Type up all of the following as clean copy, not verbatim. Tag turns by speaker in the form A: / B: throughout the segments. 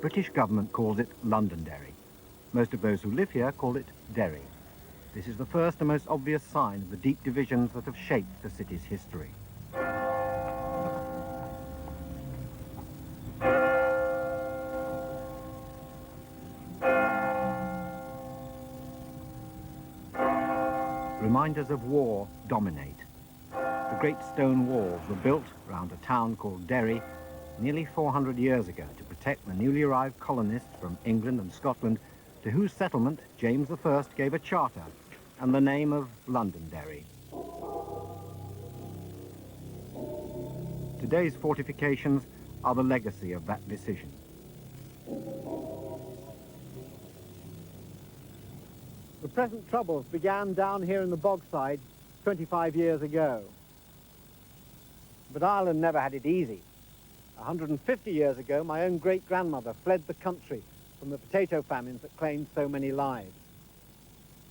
A: British government calls it Londonderry. Most of those who live here call it Derry. This is the first and most obvious sign of the deep divisions that have shaped the city's history. Reminders of war dominate. The great stone walls were built around a town called Derry nearly 400 years ago to protect the newly arrived colonists from England and Scotland, to whose settlement James I gave a charter and the name of Londonderry. Today's fortifications are the legacy of that decision. The present troubles began down here in the bogside 25 years ago. But Ireland never had it easy. 150 years ago, my own great-grandmother fled the country from the potato famines that claimed so many lives.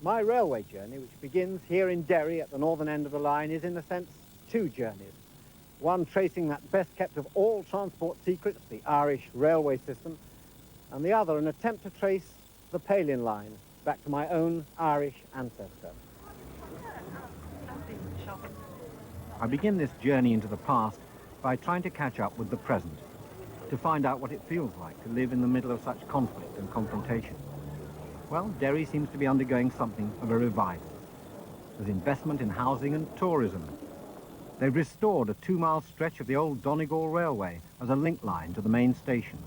A: My railway journey, which begins here in Derry at the northern end of the line, is in a sense two journeys. One tracing that best-kept of all transport secrets, the Irish railway system, and the other an attempt to trace the Palin line back to my own Irish ancestor. I begin this journey into the past by trying to catch up with the present, to find out what it feels like to live in the middle of such conflict and confrontation. Well, Derry seems to be undergoing something of a revival. There's investment in housing and tourism. They've restored a 2-mile stretch of the old Donegal Railway as a link line to the main station.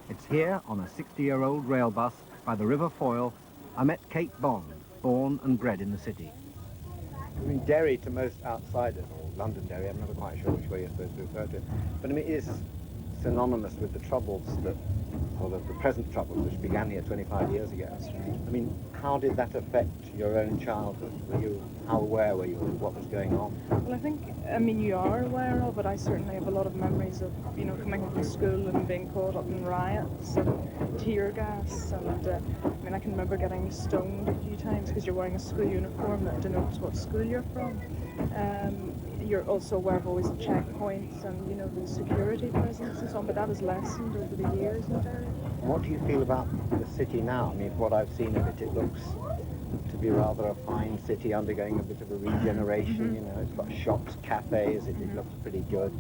A: It's here, on a 60-year-old rail bus by the River Foyle, I met Kate Bond, born and bred in the city. I mean, Derry to most outsiders, or Londonderry, I'm never quite sure which way you're supposed to refer to it, but I mean, it is synonymous with the troubles that, or the present troubles which began here 25 years ago. I mean, how did that affect your own childhood? How aware were you of what was going on?
B: Well, I mean, you are aware of it. I certainly have a lot of memories of, coming home from school and being caught up in riots and tear gas. And I can remember getting stoned a few times because you're wearing a school uniform that denotes what school you're from. You're also aware of always the checkpoints and, the security presence and so on, but that has lessened over the years in Derry.
A: What do you feel about the city now? I mean, what I've seen of it, it looks to be rather a fine city undergoing a bit of a regeneration. It's got shops, cafes, it looks pretty good.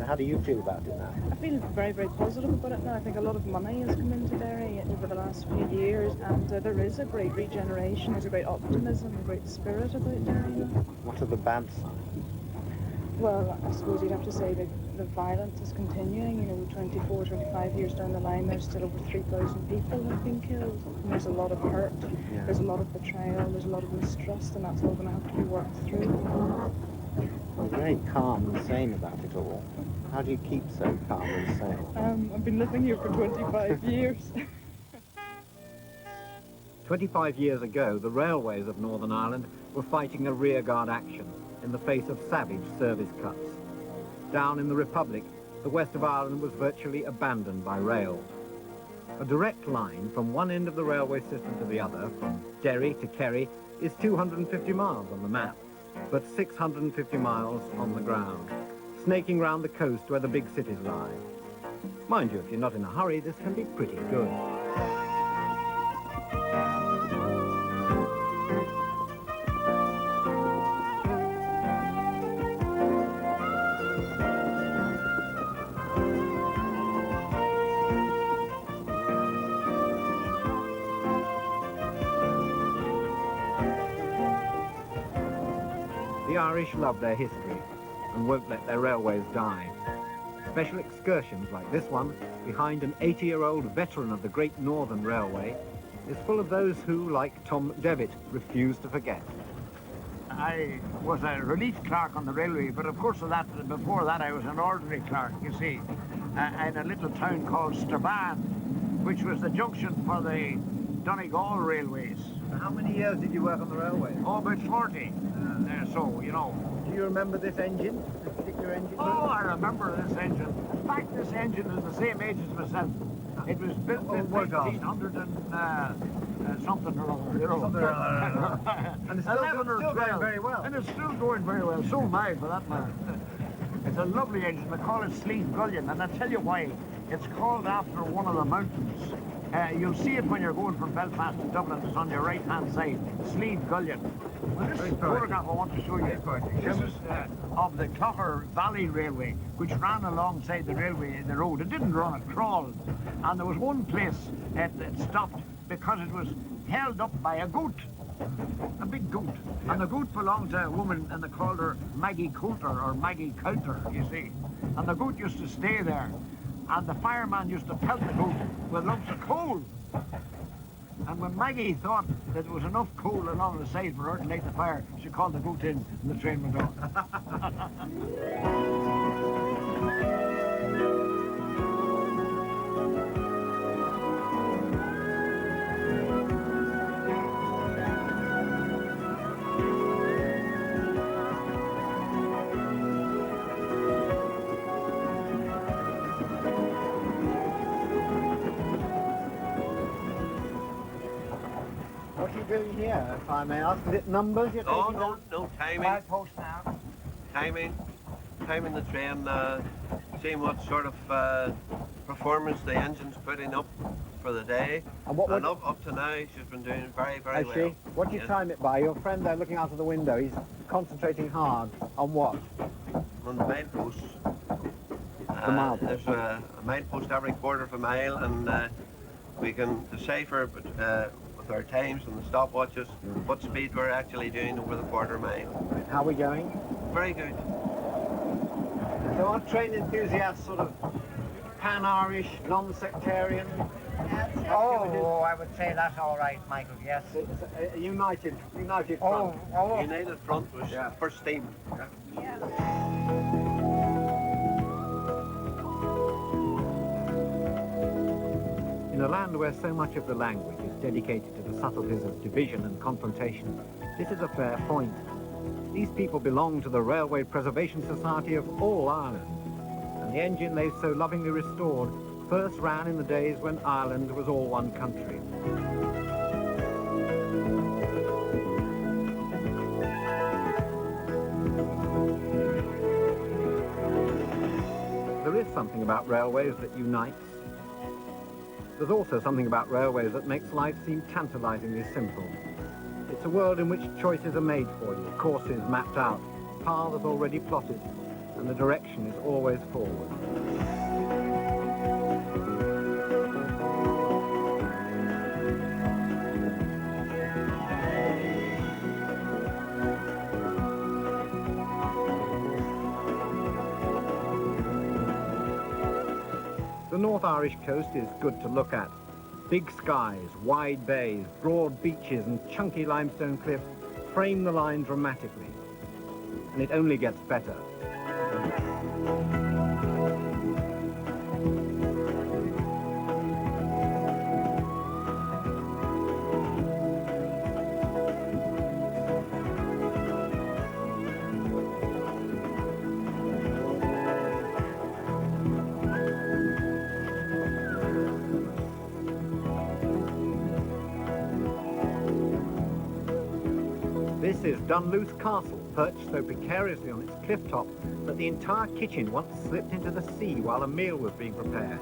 A: How do you feel about it now?
B: I feel very, very positive about it now. I think a lot of money has come into Derry over the last few years, and there is a great regeneration, there's a great optimism, a great spirit about Derry now.
A: What are the bad signs?
B: Well, I suppose you'd have to say that the violence is continuing. 24, 25 years down the line, there's still over 3,000 people have been killed. And there's a lot of hurt, there's a lot of betrayal, there's a lot of mistrust, and that's all going to have to be worked through.
A: You're very calm and sane about it all. How do you keep so calm and sane?
B: I've been living here for 25 years.
A: 25 years ago, the railways of Northern Ireland were fighting a rearguard action in the face of savage service cuts. Down in the Republic, the west of Ireland was virtually abandoned by rail. A direct line from one end of the railway system to the other, from Derry to Kerry, is 250 miles on the map, but 650 miles on the ground, snaking round the coast where the big cities lie. Mind you, if you're not in a hurry, this can be pretty good. The Irish love their history and won't let their railways die. Special excursions like this one, behind an 80-year-old veteran of the Great Northern Railway, is full of those who, like Tom Devitt, refuse to forget.
C: I was a relief clerk on the railway, but of course before that I was an ordinary clerk, you see, in a little town called Strabane, which was the junction for the Donegal railways.
A: How many years did you work on the railway?
C: Oh, about 40. So.
A: Do you remember this engine, this particular engine?
C: Oh, I remember this engine. In fact, this engine is the same age as myself. It was built in 1900 and something or other,
A: Something or other. And it's still going very well.
C: And it's still going very well. So am I, for that matter. It's a lovely engine. They call it Sleen Gullion, and I'll tell you why. It's called after one of the mountains. You'll see it when you're going from Belfast to Dublin. It's on your right-hand side, Slieve Gullion. Well, this photograph I want to show you. This is of the Clougher Valley Railway, which ran alongside the railway, the road. It didn't run, it crawled. And there was one place it stopped because it was held up by a goat. A big goat. Yeah. And the goat belonged to a woman, and they called her Maggie Coulter, or Maggie Coulter, you see. And the goat used to stay there. And the fireman used to pelt the goat with lumps of coal. And when Maggie thought that there was enough coal along the side for her to light the fire, she called the goat in, and the train went on.
A: What are you doing here, if I may ask? Is it numbers you're taking down?
D: No timing.
C: Five posts now.
D: Timing the train, seeing what sort of performance the engine's putting up for the day. And up to now, she's been doing very, very well.
A: She? What do you time it by? Your friend there looking out of the window, he's concentrating hard on what?
D: On the mileposts.
A: The milepost.
D: There's a milepost every quarter of a mile, and we can decipher with our times and the stopwatches what speed we're actually doing over the quarter mile.
A: How are we going?
D: Very good.
A: So are train enthusiasts sort of pan-Irish, non-sectarian?
C: Oh, I would say that's all right, Michael, yes.
A: It's a united front.
D: United Front was first team.
A: In a land where so much of the language is dedicated to the subtleties of division and confrontation, this is a fair point. These people belong to the Railway Preservation Society of all Ireland, and the engine they've so lovingly restored first ran in the days when Ireland was all one country. There is something about railways that unites. There's also something about railways that makes life seem tantalizingly simple. It's a world in which choices are made for you, courses mapped out, paths already plotted, and the direction is always forward. The North Irish coast is good to look at. Big skies, wide bays, broad beaches and chunky limestone cliffs frame the line dramatically. And it only gets better. This is Dunluce Castle, perched so precariously on its cliff top that the entire kitchen once slipped into the sea while a meal was being prepared.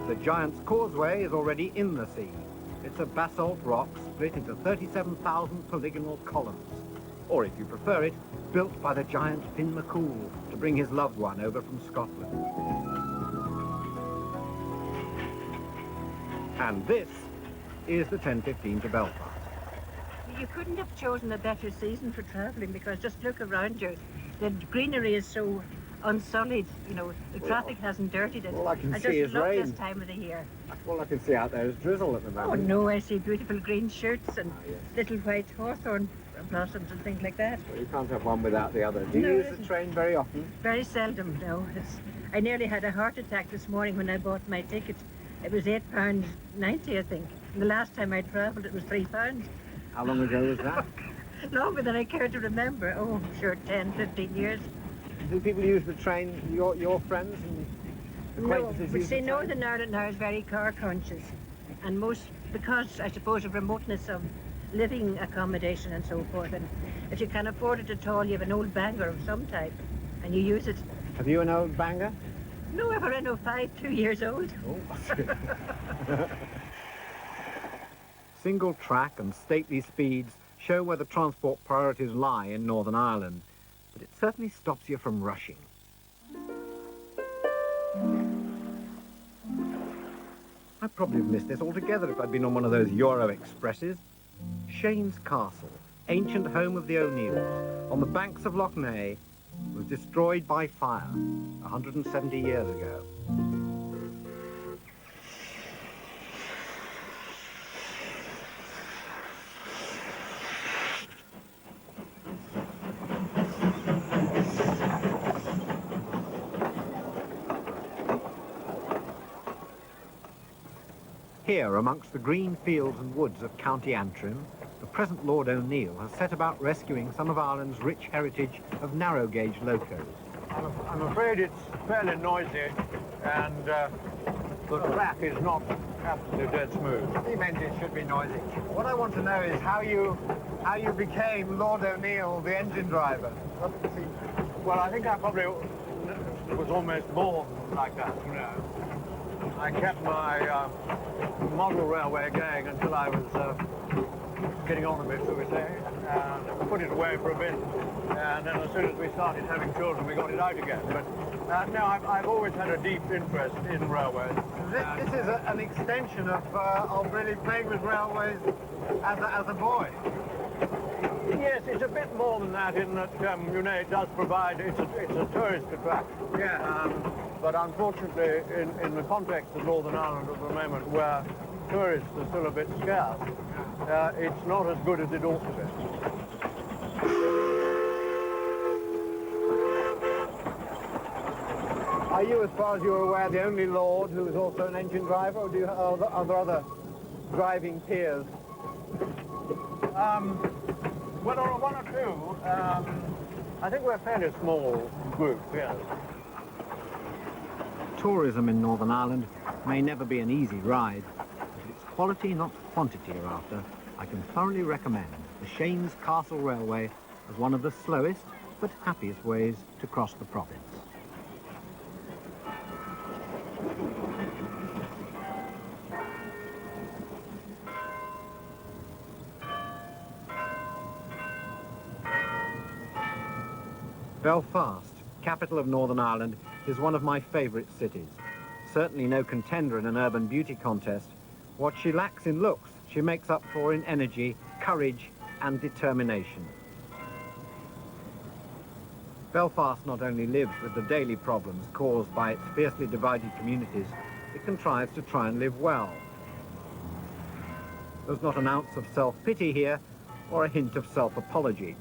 A: The Giant's Causeway is already in the sea. It's a basalt rock split into 37,000 polygonal columns, or if you prefer it, built by the giant Finn McCool to bring his loved one over from Scotland. And this is the 10:15 to Belfast.
E: You couldn't have chosen a better season for travelling, because just look around you. The greenery is so unsullied, you know, the traffic hasn't dirtied it.
A: All I can
E: I
A: see
E: just
A: is
E: love
A: rain.
E: this time of the year.
A: All I can see out there is drizzle at the
E: Oh
A: moment.
E: no, I see beautiful green shirts and
A: yes.
E: little white hawthorn blossoms and things like that.
A: Well, you can't have one without the other. Do you
E: No,
A: use
E: it
A: the
E: isn't.
A: train very often?
E: Very seldom, no. I nearly had a heart attack this morning when I bought my ticket. It was £8.90, I think. And the last time I travelled, it was £3.
A: How long ago was that?
E: Longer than I care to remember. Oh, I'm sure 10, 15 years.
A: Do people use the train, your friends and
E: No,
A: acquaintances
E: but
A: use
E: see,
A: the train?
E: Northern Ireland now is very car conscious, and most, because I suppose of remoteness of living accommodation and so forth, and if you can afford it at all, you have an old banger of some type. and you use it.
A: Have you an old banger?
E: No, I've a Renault 5, 2 years old.
A: Oh. Single track and stately speeds show where the transport priorities lie in Northern Ireland, but it certainly stops you from rushing. I'd probably have missed this altogether if I'd been on one of those Euro Expresses. Shane's Castle, ancient home of the O'Neills, on the banks of Loch Ness, was destroyed by fire 170 years ago. Here, amongst the green fields and woods of County Antrim, the present Lord O'Neill has set about rescuing some of Ireland's rich heritage of narrow-gauge locos.
C: I'm afraid it's fairly noisy, and the track is not absolutely dead smooth.
A: He meant it should be noisy. What I want to know is how you became Lord O'Neill, the engine driver.
C: Well, I think I probably was almost born like that, you know. I kept my model railway going until I was getting on a bit, so we say, and put it away for a bit, and then as soon as we started having children, we got it out again. But no, I've always had a deep interest in railways.
A: This is an extension of really playing with railways as a boy.
C: Yes, it's a bit more than that in that, you know, it does provide, it's a tourist attraction.
A: Yeah.
C: But unfortunately, in the context of Northern Ireland at the moment, where tourists are still a bit scarce, it's not as good as it ought to be.
A: Are you, as far as you're aware, the only lord who is also an engine driver, or are there other driving peers?
C: Well, there are one or two. I think we're a fairly small group, yes.
A: Tourism in Northern Ireland may never be an easy ride, but if it's quality, not quantity you're after, I can thoroughly recommend the Shane's Castle Railway as one of the slowest but happiest ways to cross the province. Belfast, capital of Northern Ireland, is one of my favourite cities. Certainly no contender in an urban beauty contest. What she lacks in looks, she makes up for in energy, courage and determination. Belfast not only lives with the daily problems caused by its fiercely divided communities, it contrives to try and live well. There's not an ounce of self-pity here, or a hint of self-apology.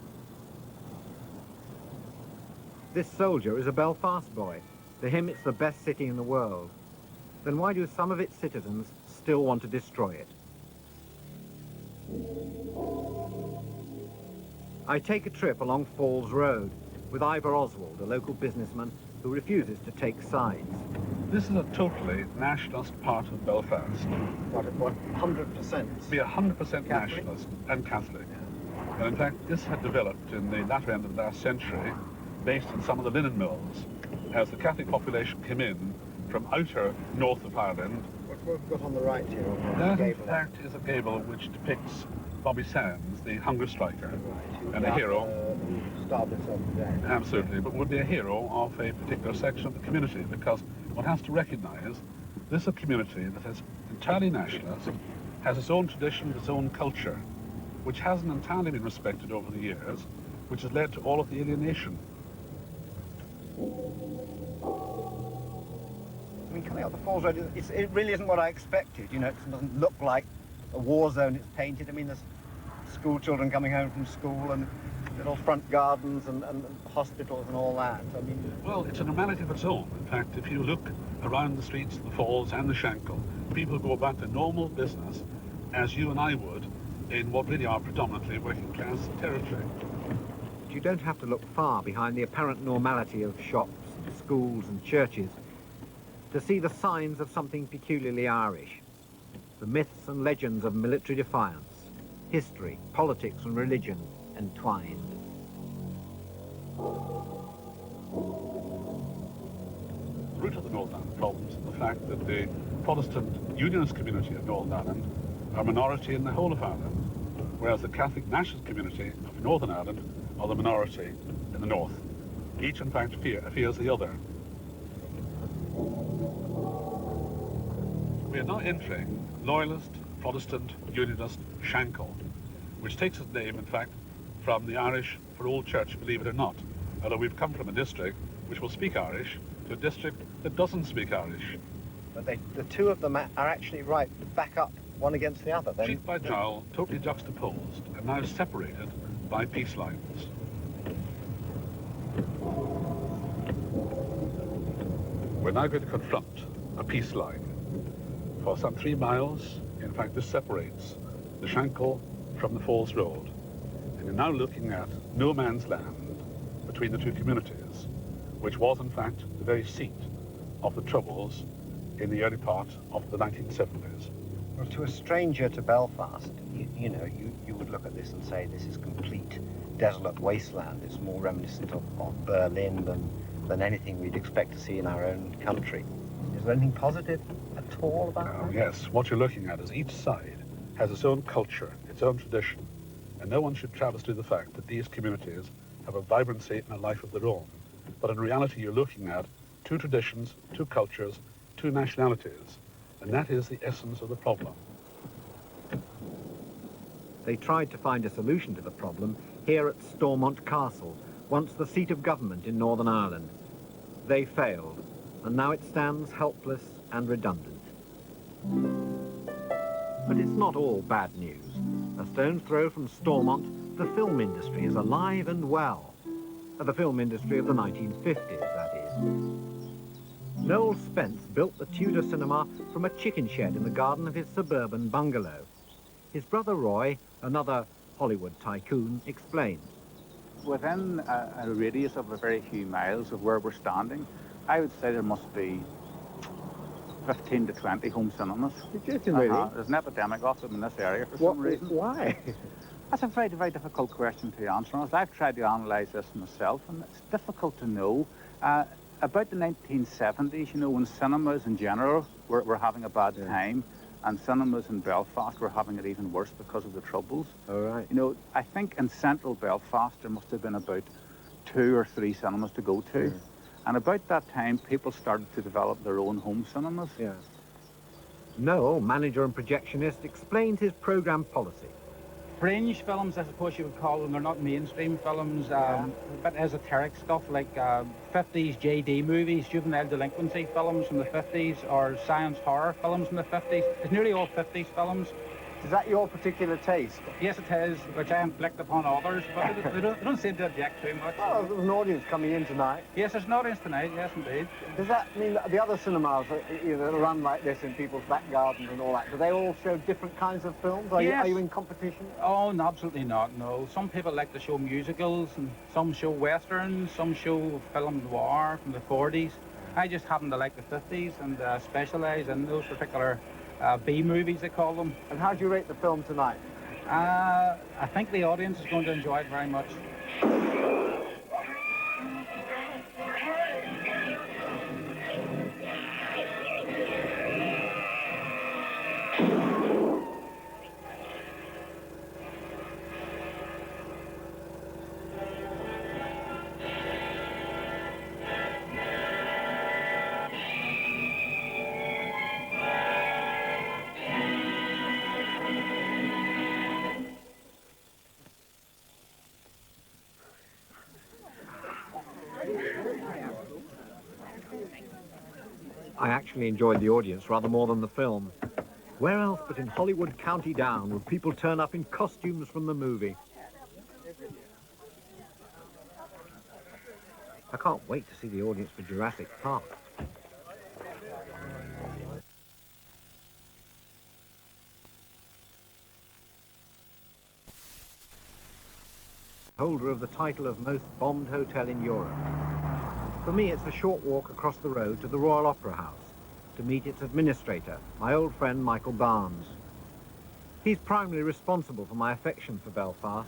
A: This soldier is a Belfast boy. To him, it's the best city in the world. Then why do some of its citizens still want to destroy it? I take a trip along Falls Road with Ivor Oswald, a local businessman who refuses to take sides.
F: This is a totally nationalist part of Belfast.
A: What, 100%?
F: Be 100% nationalist and Catholic. And in fact, this had developed in the latter end of the last century, based on some of the linen mills, as the Catholic population came in from outer north of Ireland.
A: What we've got on the right here?
F: That, in fact, is a gable which depicts Bobby Sands, the hunger striker, and a hero.
A: Starved himself to death.
F: Absolutely, but would be a hero of a particular section of the community, because one has to recognise this is a community that is entirely nationalist, has its own tradition, its own culture, which hasn't entirely been respected over the years, which has led to all of the alienation.
A: I mean, coming up the Falls Road, it really isn't what I expected. You know, it doesn't look like a war zone it's painted. I mean, there's school children coming home from school and little front gardens and hospitals and all that. I mean,
F: well, it's a normality of its own. In fact, if you look around the streets, the Falls and the Shankill, people go about their normal business as you and I would in what really are predominantly working class territory.
A: you don't have to look far behind the apparent normality of shops, schools and churches to see the signs of something peculiarly Irish. The myths and legends of military defiance, history, politics and religion entwined.
F: The root of the Northern Ireland problems is the fact that the Protestant Unionist community of Northern Ireland are a minority in the whole of Ireland, whereas the Catholic Nationalist community of Northern Ireland are the minority in the north. Each, in fact, fears the other. We are now entering Loyalist, Protestant, Unionist Shankill, which takes its name, in fact, from the Irish for Old Church, believe it or not, although we've come from a district which will speak Irish to a district that doesn't speak Irish.
A: But the two of them are actually right back up, one against the other. Then.
F: Cheek by jowl, totally juxtaposed, and now separated by peace lines. We're now going to confront a peace line. For some 3 miles, in fact, this separates the Shankill from the Falls Road. And you're now looking at no man's land between the two communities, which was, in fact, the very seat of the Troubles in the early part of the 1970s.
A: Well, to a stranger to Belfast, you would look at this and say this is complete desolate wasteland. It's more reminiscent of Berlin than anything we'd expect to see in our own country. Is there anything positive at all about that?
F: Yes, what you're looking at is each side has its own culture, its own tradition, and no one should travesty the fact that these communities have a vibrancy and a life of their own. But in reality, you're looking at two traditions, two cultures, two nationalities, and that is the essence of the problem.
A: They tried to find a solution to the problem here at Stormont Castle, once the seat of government in Northern Ireland. They failed, and now it stands helpless and redundant. But it's not all bad news. A stone's throw from Stormont, the film industry is alive and well. The film industry of the 1950s, that is. Noel Spence built the Tudor cinema from a chicken shed in the garden of his suburban bungalow. His brother Roy, another Hollywood tycoon, explains.
G: Within a radius of a very few miles of where we're standing, I would say there must be 15 to 20 home cinemas.
A: You're joking, really?
G: There's an epidemic of them in this area for some reason.
A: Why?
G: That's a very, very difficult question to answer. I've tried to analyse this myself, and it's difficult to know. About the 1970s, when cinemas in general were having a bad time, and cinemas in Belfast were having it even worse because of the Troubles.
A: All right.
G: I think in central Belfast there must have been about 2 or 3 cinemas to go to. Yeah. And about that time, people started to develop their own home cinemas.
A: Yeah. Noel, manager and projectionist, explains his programme policy.
H: Fringe films, I suppose you would call them. They're not mainstream films, but esoteric stuff like 50s JD movies, juvenile delinquency films from the 50s, or science horror films from the 50s. It's nearly all 50s films.
A: Is that your particular taste?
H: Yes, it is, which I inflict upon others, but they don't seem to object too much.
A: Oh, there's an audience coming in tonight.
H: Yes, there's an audience tonight, yes indeed.
A: Does that mean that the other cinemas that run like this in people's back gardens and all that, do they all show different kinds of films? Are you in competition?
H: Oh, no, absolutely not, no. Some people like to show musicals, and some show westerns, some show film noir from the 40s. I just happen to like the 50s and specialise in those particular B movies, they call them.
A: And how do you rate the film tonight?
H: I think the audience is going to enjoy it very much.
A: I actually enjoyed the audience rather more than the film. Where else but in Hollywood County Down would people turn up in costumes from the movie? I can't wait to see the audience for Jurassic Park. Holder of the title of most bombed hotel in Europe. For me, it's a short walk across the road to the Royal Opera House to meet its administrator, my old friend Michael Barnes. He's primarily responsible for my affection for Belfast,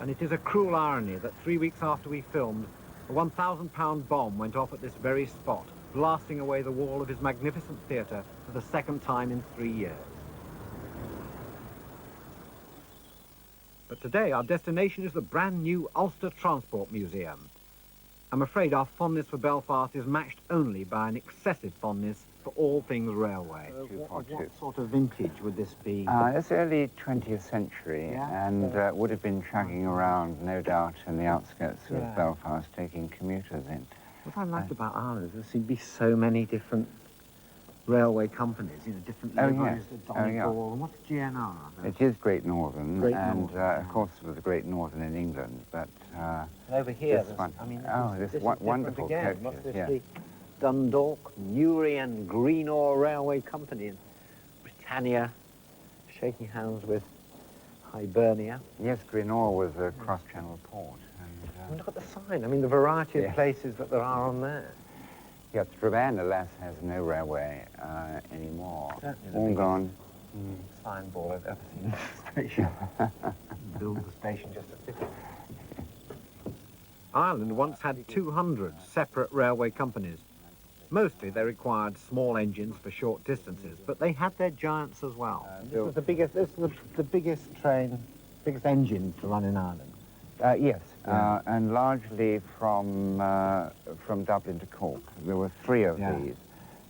A: and it is a cruel irony that 3 weeks after we filmed, A 1,000-pound bomb went off at this very spot, blasting away the wall of his magnificent theatre for the second time in 3 years. But today our destination is the brand new Ulster Transport Museum. I'm afraid our fondness for Belfast is matched only by an excessive fondness for all things railway. What sort of vintage would this be?
I: It's early 20th century, and would have been chugging around, no doubt, in the outskirts of Belfast, taking commuters in.
A: What I liked about Ireland is there seem to be so many different railway companies, you know, different liveries, Donegal, and what's GNR?
I: It is Great Northern, of course it was the Great Northern in England, but
A: over here,
I: this one,
A: I mean,
I: this wonderful coaches,
A: Must this be Dundalk, Newry and Greenore Railway Company, and Britannia shaking hands with Hibernia?
I: Yes, Greenore was a cross-channel port.
A: And look at the sign, I mean, the variety of places that there are on there.
I: Yeah, Strabane, alas, has no railway anymore. All gone.
A: Signboard I've ever seen in the station. Build the station just to fit it. Ireland once had 200 separate railway companies. Mostly they required small engines for short distances, but they had their giants as well. This was the biggest. This was the biggest train, biggest engine to run in Ireland.
I: Yes, and largely from Dublin to Cork. There were 3 of these.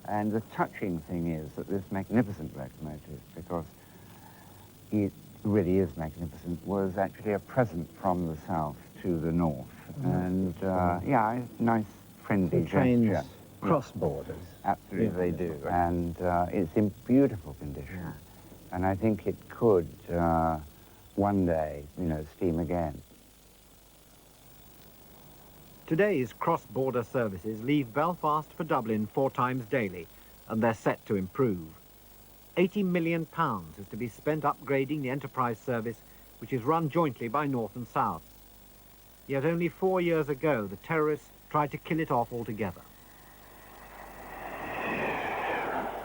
I: And the touching thing is that this magnificent locomotive, because it really is magnificent, was actually a present from the south to the north. And, nice, friendly gesture.
A: Cross borders.
I: Absolutely, they do. And it's in beautiful condition. And I think it could one day, steam again.
A: Today's cross-border services leave Belfast for Dublin 4 times daily, and they're set to improve. £80 million is to be spent upgrading the Enterprise service, which is run jointly by North and South. Yet only 4 years ago, the terrorists tried to kill it off altogether.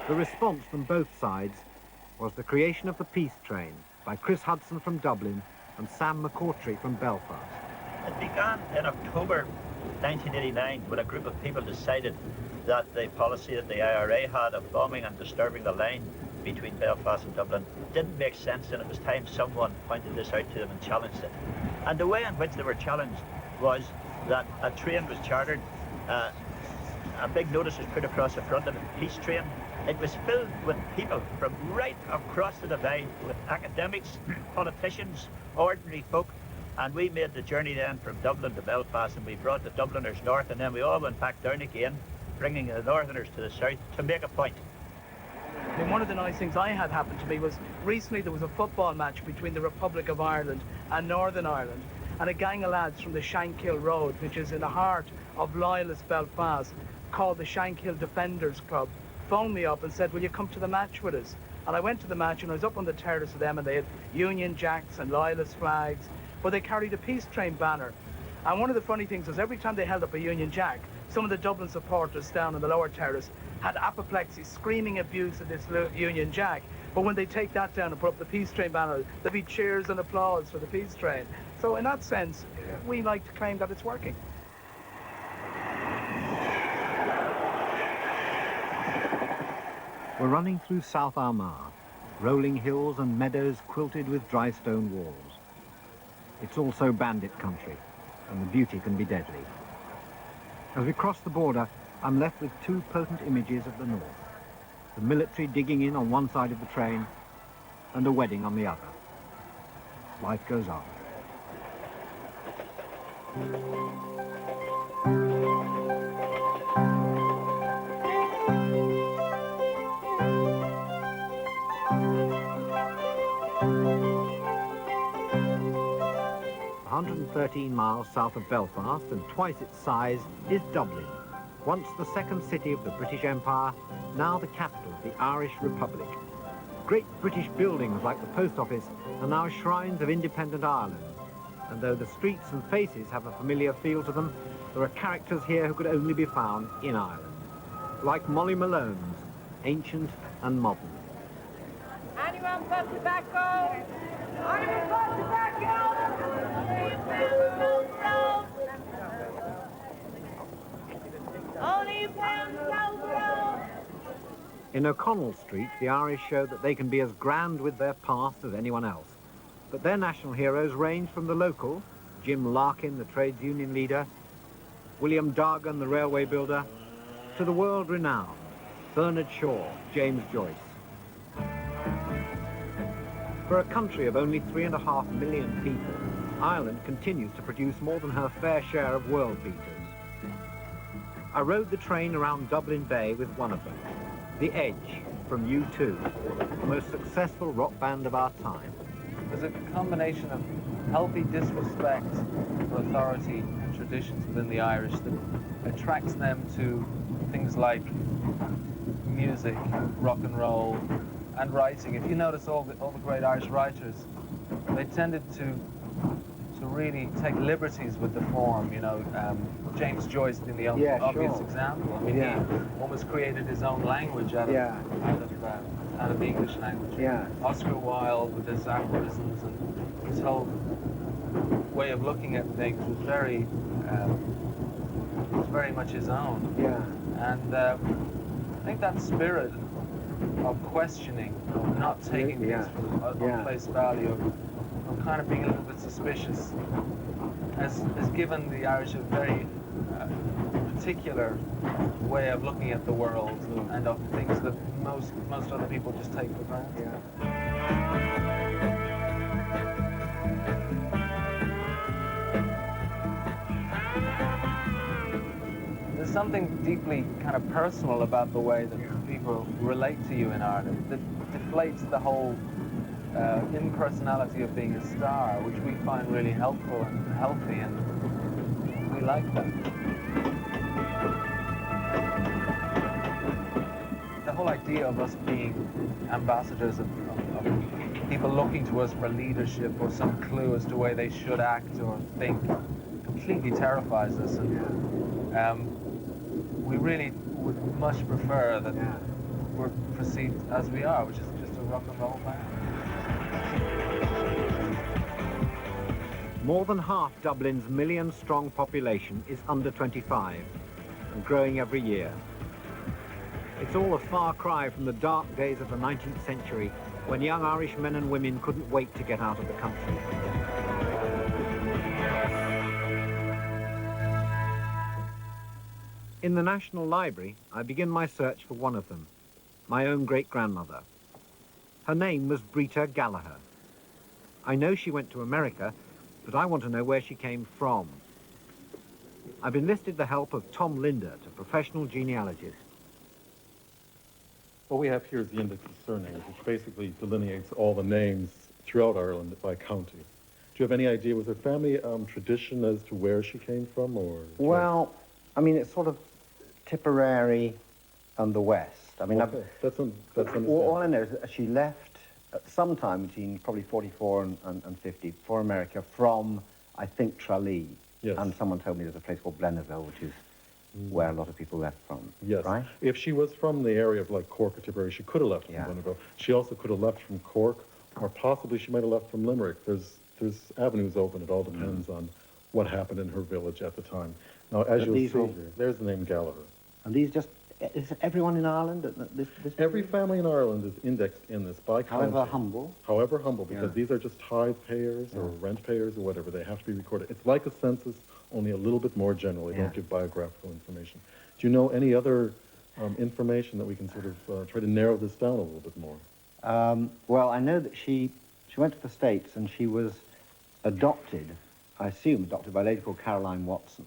A: The response from both sides was the creation of the Peace Train by Chris Hudson from Dublin and Sam McCourtry from Belfast.
J: It began in October 1989 when a group of people decided that the policy that the IRA had of bombing and disturbing the line between Belfast and Dublin didn't make sense, and it was time someone pointed this out to them and challenged it. And the way in which they were challenged was that a train was chartered, a big notice was put across the front of the Peace Train. It was filled with people from right across the divide, with academics, politicians, ordinary folk. And we made the journey then from Dublin to Belfast, and we brought the Dubliners north, and then we all went back down again, bringing the Northerners to the south to make a point.
K: I mean, one of the nice things I had happen to me was recently there was a football match between the Republic of Ireland and Northern Ireland, and a gang of lads from the Shankill Road, which is in the heart of loyalist Belfast, called the Shankill Defenders Club, phoned me up and said, will you come to the match with us? And I went to the match, and I was up on the terrace with them, and they had Union Jacks and loyalist flags, but they carried a Peace Train banner. And one of the funny things was every time they held up a Union Jack, some of the Dublin supporters down on the lower terrace had apoplexy, screaming abuse of this Union Jack. But when they take that down and put up the Peace Train banner, there'd be cheers and applause for the Peace Train. So in that sense, we like to claim that it's working.
A: We're running through South Armagh, rolling hills and meadows quilted with dry stone walls. It's also bandit country, and the beauty can be deadly. As we cross the border, I'm left with 2 potent images of the north. The military digging in on one side of the train, and a wedding on the other. Life goes on. 113 miles south of Belfast and twice its size is Dublin, once the second city of the British Empire, now the capital of the Irish Republic. Great British buildings like the post office are now shrines of independent Ireland, and though the streets and faces have a familiar feel to them, there are characters here who could only be found in Ireland, like Molly Malone's, ancient and modern.
L: Anyone for tobacco? Anyone for tobacco?
A: In O'Connell Street, the Irish show that they can be as grand with their past as anyone else. But their national heroes range from the local, Jim Larkin, the trades union leader, William Dargan, the railway builder, to the world-renowned Bernard Shaw, James Joyce. For a country of only 3.5 million people, Ireland continues to produce more than her fair share of world beaters. I rode the train around Dublin Bay with one of them, The Edge, from U2, the most successful rock band of our time.
M: There's a combination of healthy disrespect for authority and traditions within the Irish that attracts them to things like music, rock and roll, and writing. If you notice all the great Irish writers, they tended to really take liberties with the form, you know, James Joyce being the obvious example. I mean, he almost created his own language out of the English language.
A: Yeah.
M: Oscar Wilde with his aphorisms and his whole way of looking at things was very much his own.
A: Yeah.
M: And I think that spirit of questioning, of not taking things on face value, of kind of being a little bit suspicious, has given the Irish a very particular way of looking at the world and of things that most other people just take for granted. There's something deeply kind of personal about the way that people relate to you in Ireland that deflates the whole impersonality of being a star, which we find really helpful and healthy, and we like that. The whole idea of us being ambassadors of people looking to us for leadership or some clue as to where they should act or think completely terrifies us, and we really would much prefer that we're perceived as we are, which is just a rock and roll band.
A: More than half Dublin's million-strong population is under 25 and growing every year. It's all a far cry from the dark days of the 19th century when young Irish men and women couldn't wait to get out of the country. In the National Library, I begin my search for one of them, my own great-grandmother. Her name was Brita Gallagher. I know she went to America, but I want to know where she came from. I've enlisted the help of Tom Linder, a professional genealogist.
N: What we have here is the index of surnames, which basically delineates all the names throughout Ireland by county. Do you have any idea, was there family tradition as to where she came from, or?
O: Well, I mean, it's sort of Tipperary and the West. I mean,
N: okay. That's
O: all I know is that she left at some time between probably 44 and 50 for America from, I think, Tralee.
N: Yes.
O: And someone told me there's a place called Blennerville, which is where a lot of people left from.
N: Yes.
O: Right?
N: If she was from the area of like Cork or Tipperary, she could have left from Blennerville. She also could have left from Cork, or possibly she might have left from Limerick. There's avenues open. It all depends on what happened in her village at the time. Now, as you'll see here, there's the name Gallagher.
O: And these just, is everyone in Ireland?
N: Every family in Ireland is indexed in this by county.
O: However humble.
N: However humble, because these are just tithe payers or rent payers or whatever. They have to be recorded. It's like a census, only a little bit more general. They don't give biographical information. Do you know any other information that we can sort of try to narrow this down a little bit more?
O: Well, I know that she went to the States and she was adopted, I assume adopted by a lady called Caroline Watson.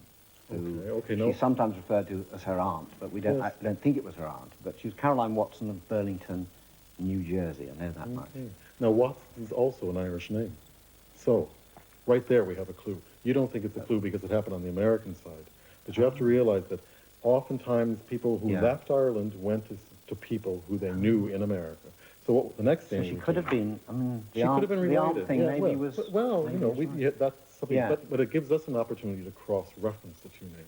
O: She's sometimes referred to as her aunt, but we don't. I don't think it was her aunt. But she was Caroline Watson of Burlington, New Jersey. I know that much.
N: Now, Watson is also an Irish name, so right there we have a clue. You don't think it's a clue because it happened on the American side, but you have to realize that oftentimes people who left Ireland went to people who they knew in America. So what the next thing?
O: So she could have been. I mean,
N: she could have been related.
O: The aunt thing maybe was.
N: Well, you know, that's something. But it gives us an opportunity to cross-reference the two names.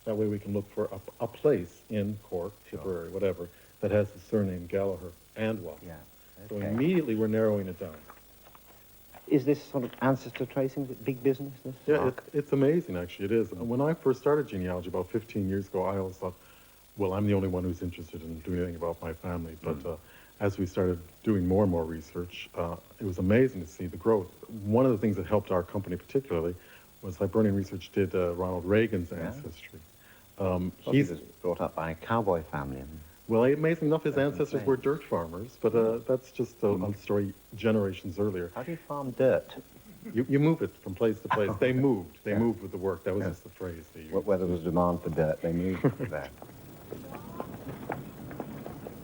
N: That way we can look for a place in Cork, Tipperary, whatever, that has the surname Gallagher and Watson. So immediately we're narrowing it down.
O: Is this sort of ancestor tracing big business?
N: Yeah, it's amazing, actually. It is. And when I first started genealogy about 15 years ago, I always thought, well, I'm the only one who's interested in doing anything about my family, but as we started doing more and more research, it was amazing to see the growth. One of the things that helped our company particularly was Hibernian Research did Ronald Reagan's ancestry.
O: He was brought up by a cowboy family.
N: Well, amazingly enough, his ancestors were dirt farmers, but that's just a story generations earlier.
O: How do you farm dirt?
N: You move it from place to place. They moved. They moved with the work. That was just the phrase they used.
O: Where there was demand for dirt, they moved for that.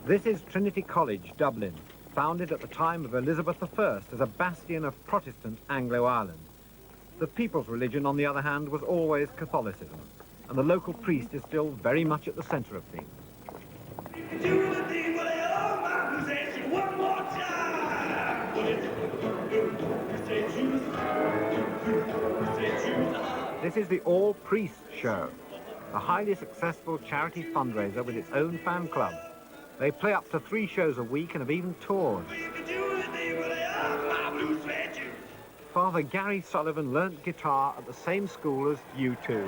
A: This is Trinity College, Dublin, founded at the time of Elizabeth I as a bastion of Protestant Anglo-Ireland. The people's religion, on the other hand, was always Catholicism, and the local priest is still very much at the centre of things. This is the All Priests Show, a highly successful charity fundraiser with its own fan club. They play up to 3 shows a week and have even toured. Father Gary Sullivan learnt guitar at the same school as U2.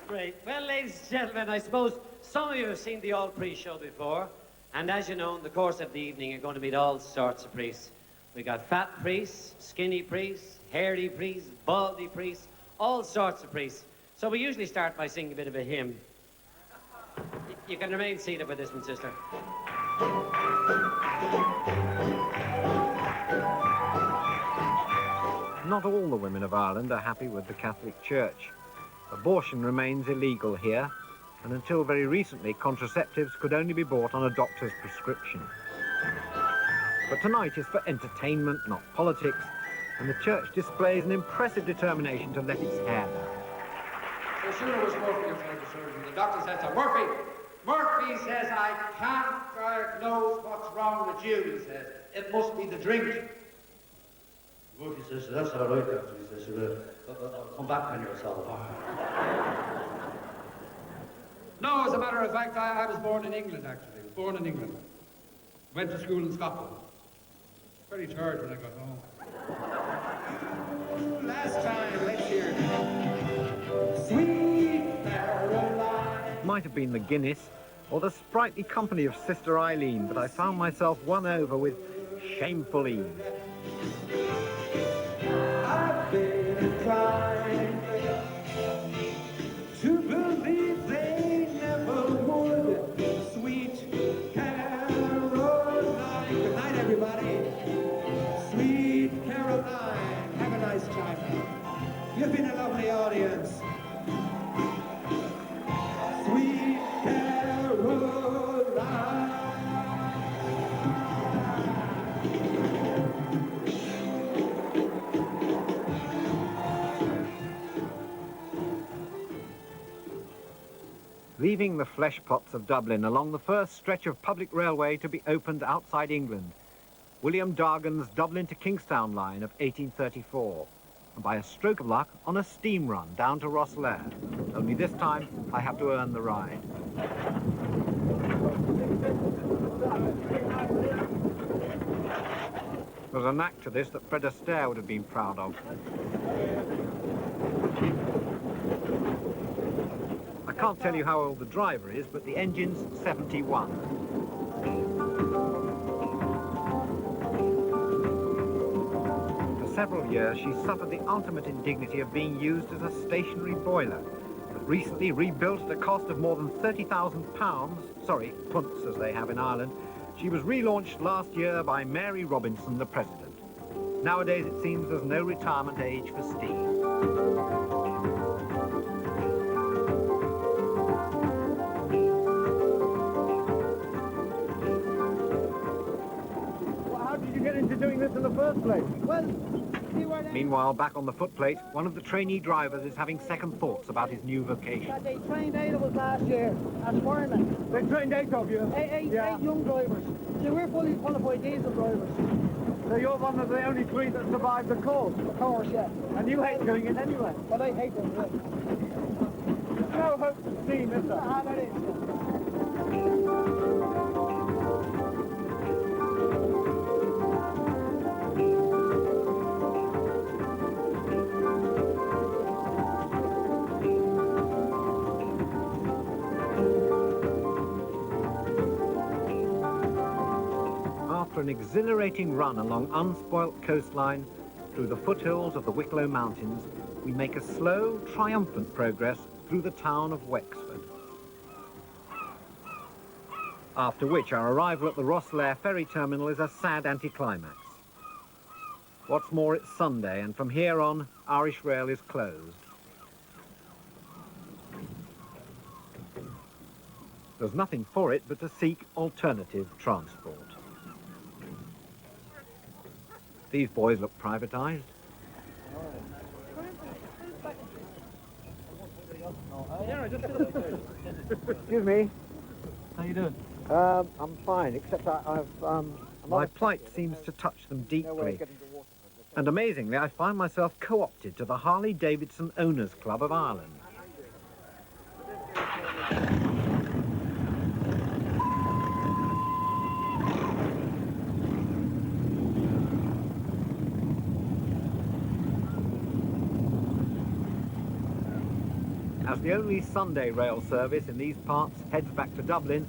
P: Great. Well, ladies and gentlemen, I suppose some of you have seen the All Priest show before, and as you know, in the course of the evening, you're going to meet all sorts of priests. We got fat priests, skinny priests, hairy priests, baldy priests, all sorts of priests. So we usually start by singing a bit of a hymn. You can remain seated with this one, sister.
A: Not all the women of Ireland are happy with the Catholic Church. Abortion remains illegal here, and until very recently, contraceptives could only be bought on a doctor's prescription. But tonight is for entertainment, not politics, and the church displays an impressive determination to let its hair down.
Q: So sure it was Murphy outside the surgeon. The doctor said to Murphy says, I can't diagnose what's wrong with you, he says. It must be the drink. Murphy says, that's all right, doctor. He says, I'll come back on yourself. No, as a matter of fact, I was born in England, actually. I was born in England. Went to school in Scotland. Very tired when I got home. Last time, let's hear it. Sweet Caroline.
A: Might have been the Guinness, or the sprightly company of Sister Eileen, but I found myself won over with Shameful Eve.
Q: I've been trying to believe they never would. Sweet Caroline. Good night, everybody. Sweet Caroline. Have a nice time now. You've been a lovely audience. Sweet Caroline.
A: Leaving the flesh pots of Dublin along the first stretch of public railway to be opened outside England, William Dargan's Dublin to Kingstown line of 1834, and by a stroke of luck on a steam run down to Roches. Only this time I have to earn the ride. There's a knack to this that Fred Astaire would have been proud of. I can't tell you how old the driver is, but the engine's 71. For several years, she suffered the ultimate indignity of being used as a stationary boiler, but recently rebuilt at a cost of more than £30,000, sorry, punts as they have in Ireland. She was relaunched last year by Mary Robinson, the president. Nowadays, it seems there's no retirement age for steam. Into doing this in the first place? Well, meanwhile, back on the footplate, one of the trainee drivers is having second thoughts about his new vocation.
R: They trained 8 of us last year as firemen.
A: They trained 8 of you?
R: Eight young drivers. So we're fully qualified diesel drivers.
A: So you're one of the only 3 that survived the course?
R: Of course, yeah.
A: And you hate doing it anyway?
R: But I hate doing it.
A: There's no hope for steam, is there?
R: There is, yeah.
A: After an exhilarating run along unspoilt coastline through the foothills of the Wicklow Mountains, we make a slow, triumphant progress through the town of Wexford. After which our arrival at the Roches ferry terminal is a sad anticlimax. What's more, it's Sunday, and from here on, Irish Rail is closed. There's nothing for it but to seek alternative transport. These boys look privatised. Excuse me.
K: How you doing?
A: I'm fine, except my plight seems to touch them deeply. And amazingly, I find myself co-opted to the Harley-Davidson Owners Club of Ireland. As the only Sunday rail service in these parts heads back to Dublin,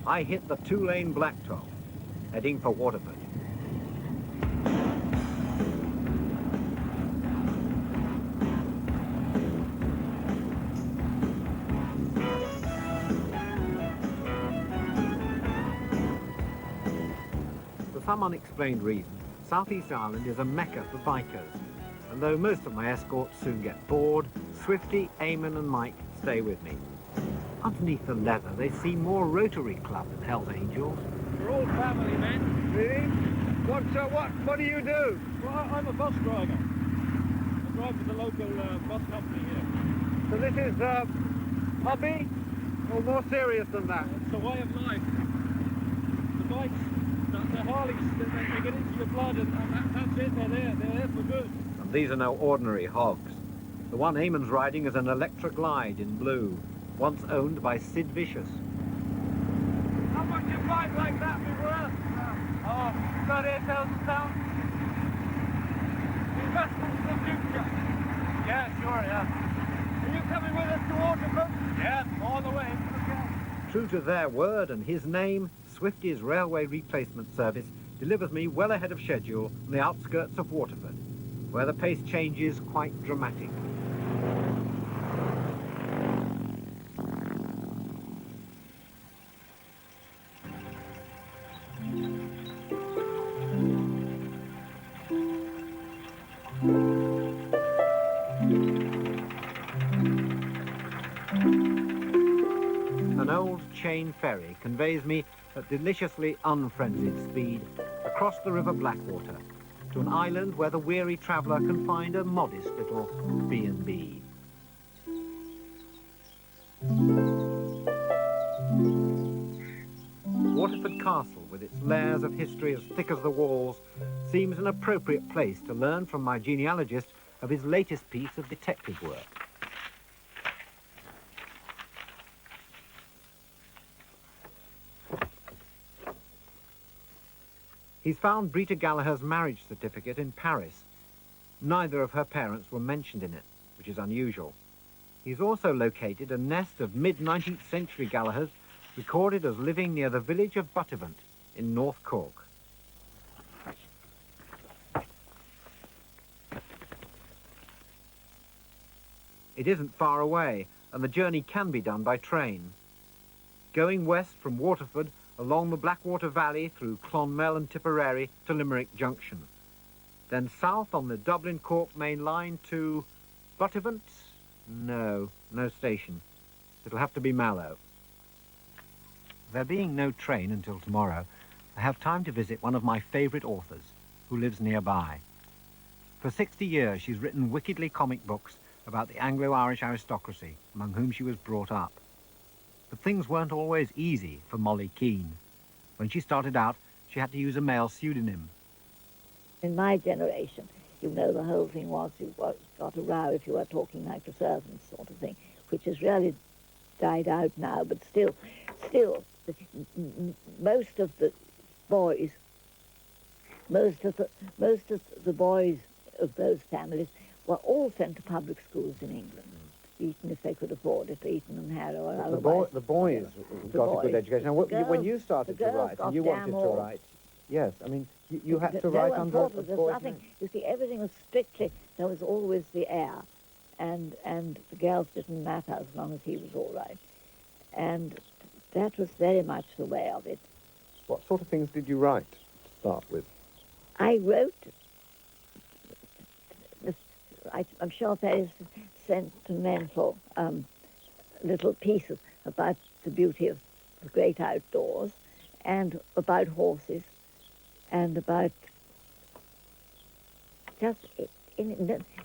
A: I hit the two-lane blacktop, heading for Waterford. For some unexplained reason, South East Ireland is a mecca for bikers, and though most of my escorts soon get bored, Swifty, Eamon and Mike stay with me. Underneath the leather, they seem more Rotary Club than Hells Angels.
K: We're all family, men.
A: Really? What do you do?
K: Well, I'm a bus driver. I drive for the local bus company here.
A: So this is hobby, or more serious than that?
K: It's a way of life. The bikes, the Harleys, they get into your blood, and that's it. They're there for good.
A: And these are no ordinary hogs. The one Eamon's riding is an Electra Glide in blue, once owned by Sid Vicious.
K: How much a bike like that be worth? Oh, about £8,000. Investment for the future. Yeah, sure, yeah. Are you coming with us to Waterford? Yeah, all the way. Okay.
A: True to their word and his name, Swifty's railway replacement service delivers me well ahead of schedule on the outskirts of Waterford, where the pace changes quite dramatically. An old chain ferry conveys me at deliciously unfrenzied speed across the River Blackwater to an island where the weary traveller can find a modest little B&B. Waterford Castle, with its layers of history as thick as the walls, seems an appropriate place to learn from my genealogist of his latest piece of detective work. He's found Brita Gallagher's marriage certificate in Paris. Neither of her parents were mentioned in it, which is unusual. He's also located a nest of mid-19th century Gallaghers recorded as living near the village of Waterford in North Cork. It isn't far away, and the journey can be done by train. Going west from Waterford along the Blackwater Valley through Clonmel and Tipperary to Limerick Junction. Then south on the Dublin-Cork main line to Waterford? No station. It'll have to be Mallow. There being no train until tomorrow, I have time to visit one of my favourite authors, who lives nearby. For 60 years she's written wickedly comic books about the Anglo-Irish aristocracy, among whom she was brought up. But things weren't always easy for Molly Keane. When she started out, she had to use a male pseudonym.
S: In my generation, you know, the whole thing was you got a row if you were talking like the servants sort of thing, which has really died out now, but still, most of the boys, most of the boys of those families were all sent to public schools in England. Eton, if they could afford it, Eton and Harrow or otherwise.
A: The boys got a good education. Now, when you started to write, and you wanted to
S: all.
A: write, yes, I mean, you had to write under a boy's
S: nothing.
A: name.
S: You see, everything was strictly, there was always the heir, and the girls didn't matter as long as he was all right. And that was very much the way of it.
A: What sort of things did you write to start with?
S: I wrote, I'm sure there is sentimental little pieces about the beauty of the great outdoors and about horses and about just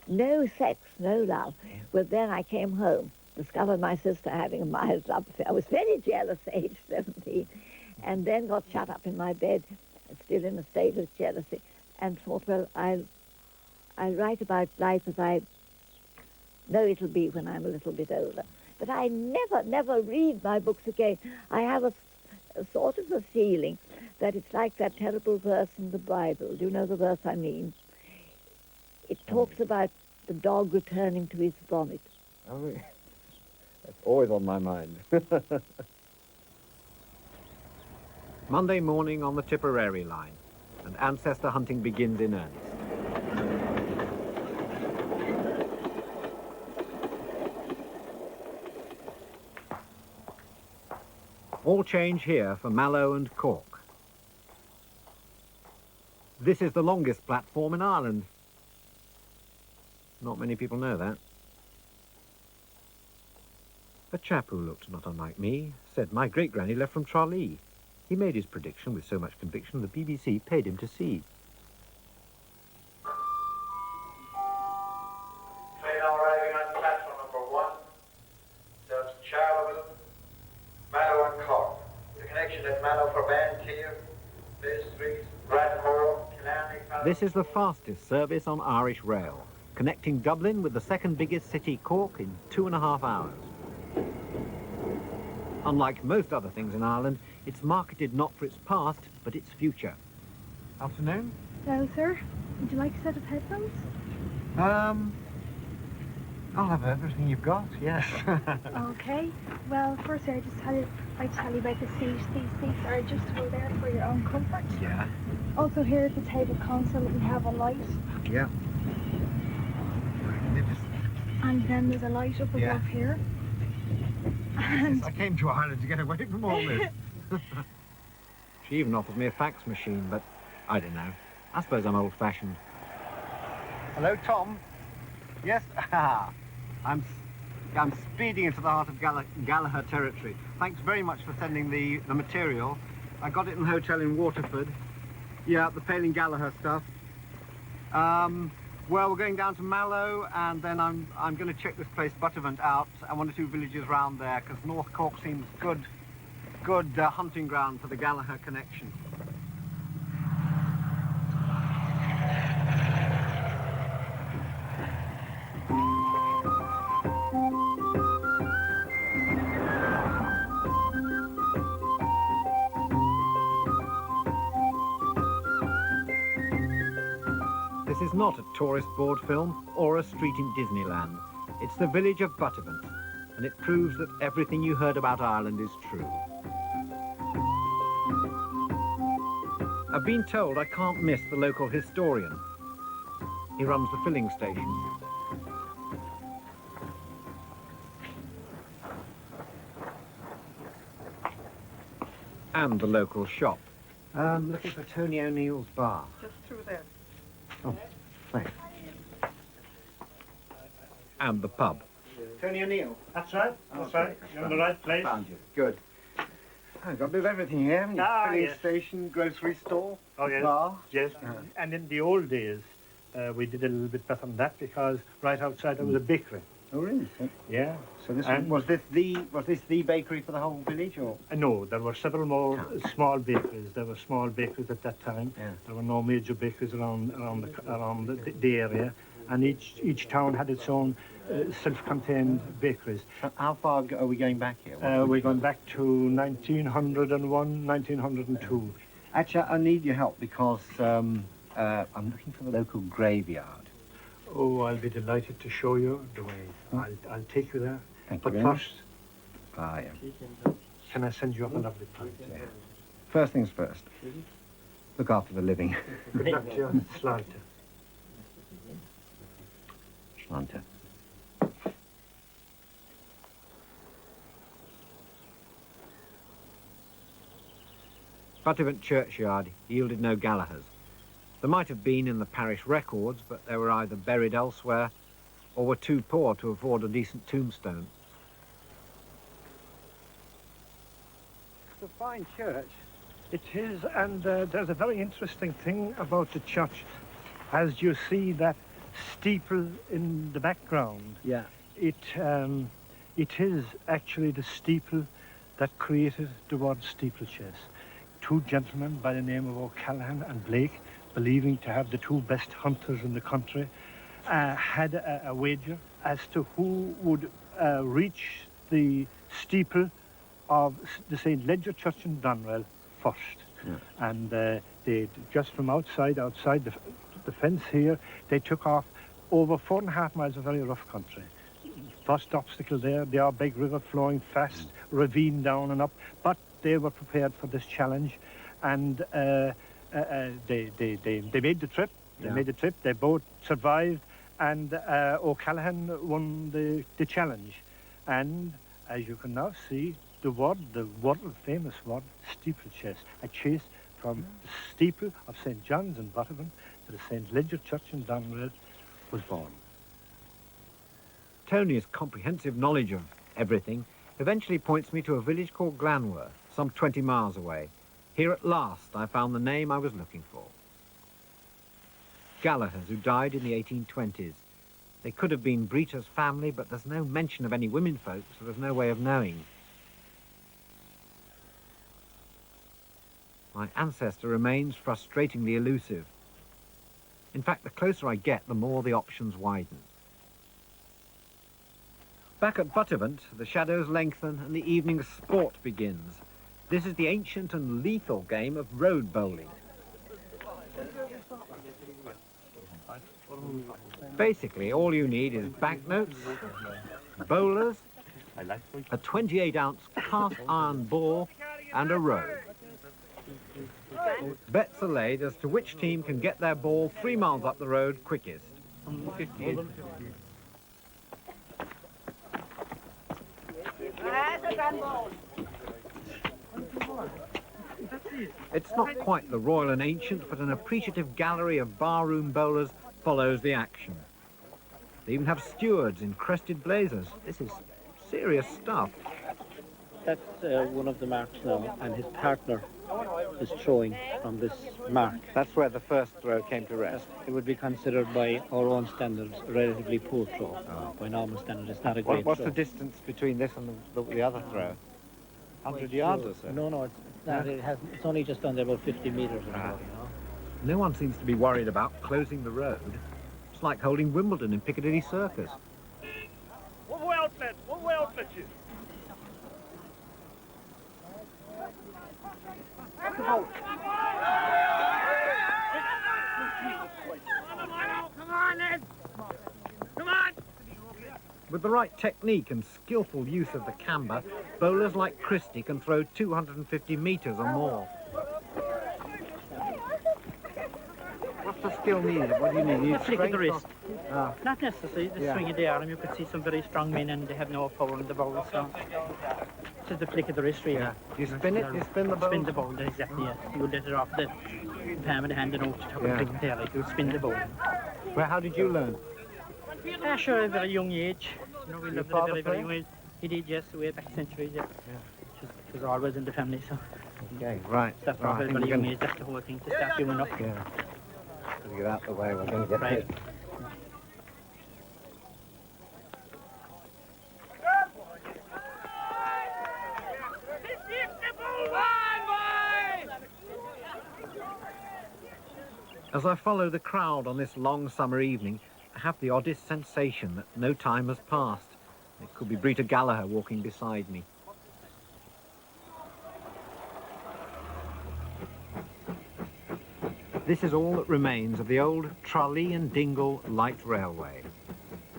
S: no sex, no love. But then I came home, discovered my sister having a mild love affair. I was very jealous, age 17, and then got shut up in my bed, still in a state of jealousy, and thought, well, I'll write about life as I know it'll be when I'm a little bit older. But I never read my books again. I have a sort of a feeling that it's like that terrible verse in the Bible. Do you know the verse I mean? It talks about the dog returning to his vomit.
A: Oh, that's always on my mind. Monday morning on the Tipperary line, and ancestor hunting begins in earnest. All change here for Mallow and Cork. This is the longest platform in Ireland. Not many people know that. A chap who looked not unlike me said my great-granny left from Tralee. He made his prediction with so much conviction the BBC paid him to see.
T: Train now arriving on platform number 1, serves Charleville, Mallow and Cork. The connection at Mallow for Bantier, Bay Street, Bradmore, Killarney.
A: This is the fastest service on Irish rail, connecting Dublin with the second biggest city, Cork, in 2.5 hours. Unlike most other things in Ireland, it's marketed not for its past, but its future. Afternoon?
U: Hello, sir. Would you like a set of headphones?
A: I'll have everything you've got, yes.
U: Okay. Well, first, I'd like to tell you about the seats. These seats are adjustable there for your own comfort.
A: Yeah.
U: Also, here at the table console, we have a light.
A: Yeah.
U: And then there's a light up above here. And
A: I came to Ireland to get away from all this. She even offers me a fax machine, but I don't know. I suppose I'm old-fashioned. Hello, Tom. Yes, I'm speeding into the heart of Gallagher territory. Thanks very much for sending the material. I got it in the hotel in Waterford. Yeah, the Palin Gallagher stuff. Well, we're going down to Mallow, and then I'm going to check this place, Buttervant, out, and 1 or 2 villages round there, because North Cork seems good hunting ground for the Gallagher connection. This is not a tourist board film or a street in Disneyland. It's the village of Buttervant, and it proves that everything you heard about Ireland is true. I've been told I can't miss the local historian. He runs the filling station. And the local shop. Looking for Tony O'Neill's bar.
K: Just through there.
A: Oh, thanks. And the pub.
C: Tony O'Neill. That's right. That's right. You're in the right place.
A: Found you. Good. I've got a bit of everything here, haven't you? Filling
C: Yes.
A: station, grocery store,
C: Oh, yes.
A: bar.
C: Yes. And in the old days, we did a little bit better than that because right outside there was a bakery.
A: Oh, really?
C: Yeah.
A: So this
C: And-
A: was this the bakery for the whole village, or?
C: No, there were several more small bakeries. There were small bakeries at that time.
A: Yeah.
C: There were no major bakeries around the area,
B: and each town had its own self-contained bakeries.
O: How far are we going back here?
B: We're going back to 1901, 1902.
O: Actually, I need your help because I'm looking for the local graveyard.
B: Oh, I'll be delighted to show you the way. I'll take you there.
O: Thank
B: but
O: you very
B: first,
O: yeah.
B: Can I send you up a lovely pint?
O: Yeah. First things first. Look after the living.
B: Slante.
O: Slante.
A: Buttevant churchyard yielded no Gallaghers. There might have been in the parish records, but they were either buried elsewhere or were too poor to afford a decent tombstone.
B: It's a fine church. It is, and there's a very interesting thing about the church. As you see that steeple in the background,
A: yeah,
B: it is actually the steeple that created the word steeplechase. Two gentlemen by the name of O'Callaghan and Blake, believing to have the two best hunters in the country, had a wager as to who would reach the steeple of the St. Ledger Church in Donwell first. Yeah. And they just from outside the fence here, they took off over 4.5 miles of very rough country. First obstacle there, the Arbeg River flowing fast, ravine down and up, but they were prepared for this challenge, and they made the trip. They both survived, and O'Callaghan won the challenge. And as you can now see, the world famous word, steeplechase, a chase from the steeple of St. John's in Waterford to the St. Ledger Church in Donwell was born.
A: Tony's comprehensive knowledge of everything eventually points me to a village called Glanworth, some 20 miles away. Here at last I found the name I was looking for. Gallaghers, who died in the 1820s. They could have been Brita's family, but there's no mention of any women folk, so there's no way of knowing. My ancestor remains frustratingly elusive. In fact, the closer I get, the more the options widen. Back at Buttevant, the shadows lengthen and the evening sport begins. This is the ancient and lethal game of road bowling. Basically, all you need is banknotes, bowlers, a 28-ounce cast iron ball, and a row. Bets are laid as to which team can get their ball 3 miles up the road quickest. It's not quite the royal and ancient, but an appreciative gallery of barroom bowlers follows the action. They even have stewards in crested blazers. This is serious stuff.
V: That's one of the marks now, and his partner is throwing from this mark.
A: That's where the first throw came to rest.
V: It would be considered by our own standards a relatively poor throw. By normal standards, it's not a great
A: What's
V: throw.
A: the distance between this and the other throw? 100 yards or so?
V: No, it's not. It's only just under about 50 metres or so, you know.
A: No one seems to be worried about closing the road. It's like holding Wimbledon in Piccadilly Circus.
W: One way outlet, you. Come on, then. Come on.
A: With the right technique and skillful use of the camber, bowlers like Christie can throw 250 metres or more. What's the skill needed? What do you need? You need
V: Flick of the wrist.
A: Not
V: necessarily. The swing of the arm. You could see some very strong men and they have no power in the bowl, so just the flick of the wrist, really.
A: Yeah. You spin it? You spin the bowl?
V: Spin the bowl, exactly, yes. You would let it off the palm of the hand and over the top and flick there, like you would spin the bowl.
A: Well, how did you learn?
V: Sure, at a very young age. You know, we
A: Your
V: lived at a
A: father
V: very, very
A: played?
V: young age. He did, yes, way back centuries, yeah. It was always in the family, so.
A: Okay, right.
V: Started off at a very young age, that's the whole thing, to start doing up.
A: Yeah. Let's get out the way, we're going to get hit. As I follow the crowd on this long summer evening, a have the oddest sensation that no time has passed. It could be Brita Gallagher walking beside me. This is all that remains of the old Tralee and Dingle light railway.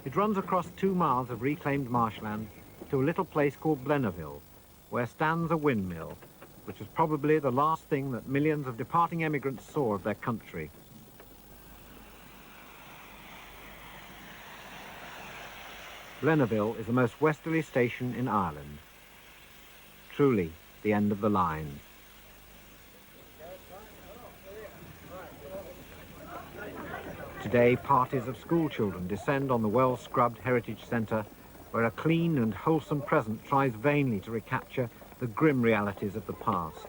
A: It runs across 2 miles of reclaimed marshland to a little place called Blennerville, where stands a windmill, which was probably the last thing that millions of departing emigrants saw of their country. Blennerville is the most westerly station in Ireland. Truly, the end of the line. Today, parties of school children descend on the well-scrubbed Heritage Centre, where a clean and wholesome present tries vainly to recapture the grim realities of the past.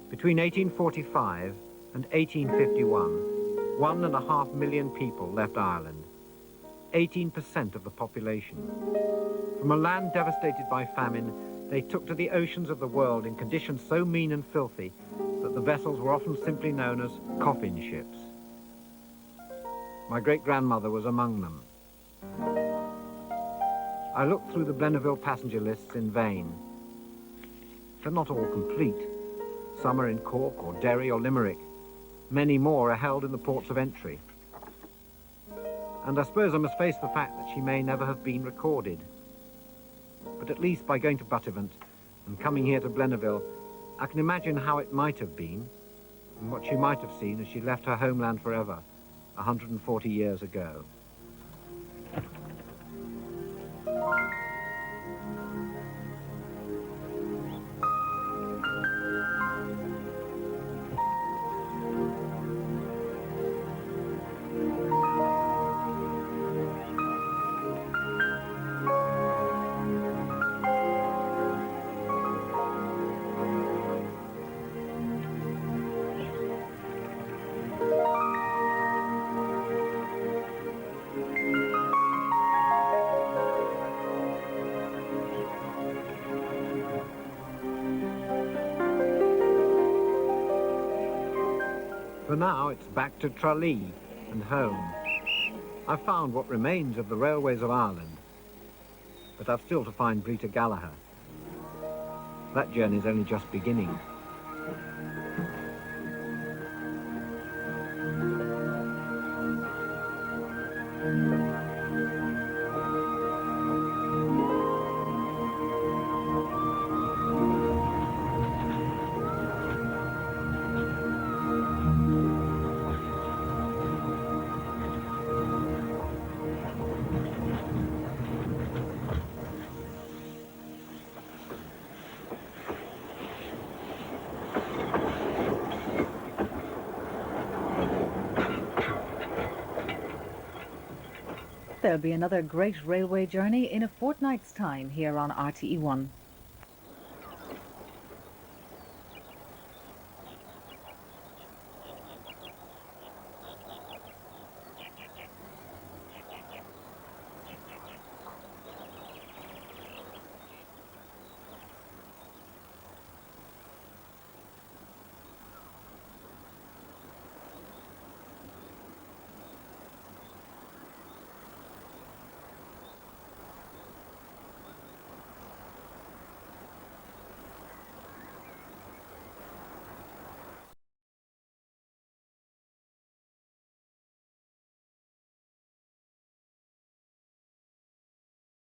A: Between 1845 and 1851, 1.5 million people left Ireland, 18% of the population. From a land devastated by famine, they took to the oceans of the world in conditions so mean and filthy that the vessels were often simply known as coffin ships. My great-grandmother was among them. I looked through the Blennerville passenger lists in vain. They're not all complete. Some are in Cork or Derry or Limerick. Many more are held in the ports of entry. And I suppose I must face the fact that she may never have been recorded. But at least by going to Buttevant and coming here to Blennerville, I can imagine how it might have been and what she might have seen as she left her homeland forever, 140 years ago. For now, it's back to Tralee and home. I've found what remains of the railways of Ireland, but I've still to find Brita Gallagher. That journey's only just beginning.
D: There'll be another great railway journey in a fortnight's time here on RTE1.